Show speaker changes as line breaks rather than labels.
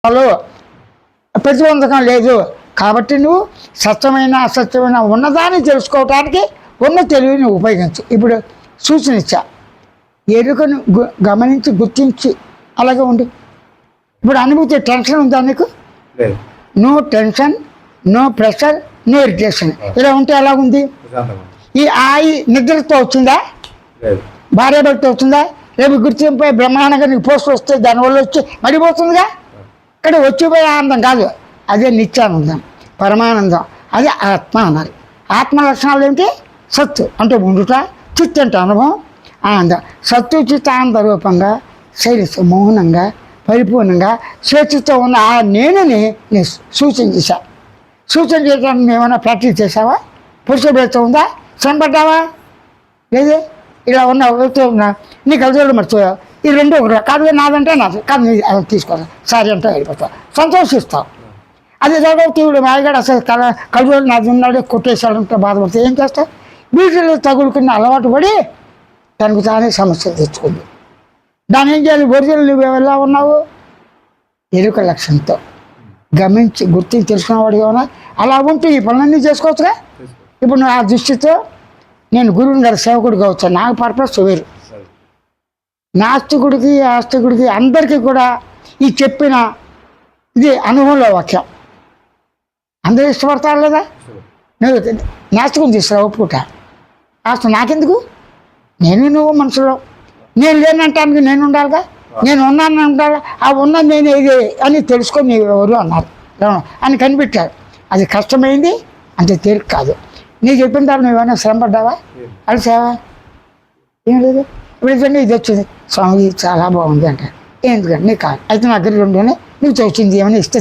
వాళ్ళు ప్రతిబంధకం లేదు కాబట్టి నువ్వు సత్యమైన అసత్యమైన ఉన్నదాన్ని తెలుసుకోవటానికి ఉన్న తెలివిని ఉపయోగించు. ఇప్పుడు సూచన ఇచ్చా, ఎరుకను గమనించి గుర్తించి అలాగే ఉండు. ఇప్పుడు అనుభూతి టెన్షన్ ఉందా నీకు? No tension, no pressure, no irritation. ఇలా ఉంటే ఎలా ఉంది? ఈ నిద్రతో వచ్చిందా? భార్య భర్త వచ్చిందా? రేపు గుర్తింపై బ్రహ్మాండంగా నీకు పోస్ట్ వస్తే దానివల్ల వచ్చి మడిపోతుందిగా. ఇక్కడ వచ్చిపోయే ఆనందం కాదు, అదే నిత్యానందం, పరమానందం, అదే ఆత్మ అన్నారు. ఆత్మ లక్షణాలు ఏంటి? సత్తు అంటే ఉండుట, చిత్ అంటే అనుభవం, ఆనందం. సత్తు చిత్ ఆనంద రూపంగా శైలిస్తూ మౌనంగా పరిపూర్ణంగా స్వేచ్ఛతో ఉన్న ఆ నేనుని నేను సూచన చేశా. సూచన చేయడానికి ఏమైనా ప్రాక్టీస్ చేసావా? పురుషభేత ఉందా? శ్రమపడ్డావా? లేదే. ఇలా ఉన్నా నీకు అలవాటు మర్చిపోయావు. ఈ రెండు ఒకటి కాదు, నాదంటే నాది కాదు, నీ తీసుకోవాలి సారీ అంటే వెళ్ళిపోతావు, సంతోషిస్తావు. అది జగవతీవుడు మాయగాడు అసలు కలువలు నాది ఉన్నాడే కొట్టేశాడంటే బాధపడితే ఏం చేస్తావు? వీటిలో తగులుకున్న అలవాటు పడి తనకు తానే సమస్యలు తెచ్చుకుంది. దాన్ని ఏం చేయాలి? ఒరిజినల్ నువ్వు ఎలా ఉన్నావు? ఎరుక లక్ష్యంతో గమనించి గుర్తించి తెలుసుకున్నవాడు ఏమన్నా అలా ఉంటూ ఈ పనులన్నీ చేసుకోవచ్చుగా. ఇప్పుడు నువ్వు ఆ దృష్టితో నేను గురువుని గారి సేవకుడు కావచ్చు, నాకు పర్పస్ వేరు. నాస్తికుడికి ఆస్తికుడికి అందరికీ కూడా ఈ చెప్పిన ఇది అనుభవంలో వాక్యం. అందరూ ఇష్టపడతారు లేదా? నువ్వు నాస్తికుని తీసుకురా ఒప్పుకుంటా. అసలు నాకెందుకు? నేను నువ్వు మనసులో నేను లేనంటానికి నేను ఉండాలిగా, నేను ఉన్నాను ఉండాలి. ఆ ఉన్నది నేను ఇది అని తెలుసుకొని ఎవరు అన్నారు అని కనిపెట్టాడు. అది కష్టమైంది, అంత తేలిక కాదు. నీకు చెప్పిన తర్వాత నువ్వేమైనా శ్రమపడ్డావా? అడిసావా? ఏం లేదు. ఇప్పుడు ఇది వచ్చింది, స్వామి చాలా బాగుంది అంటారు. ఎందుకంటే నీకు కాదు అయితే నా దగ్గర ఉంటేనే నీకు వచ్చింది ఏమైనా ఇస్తే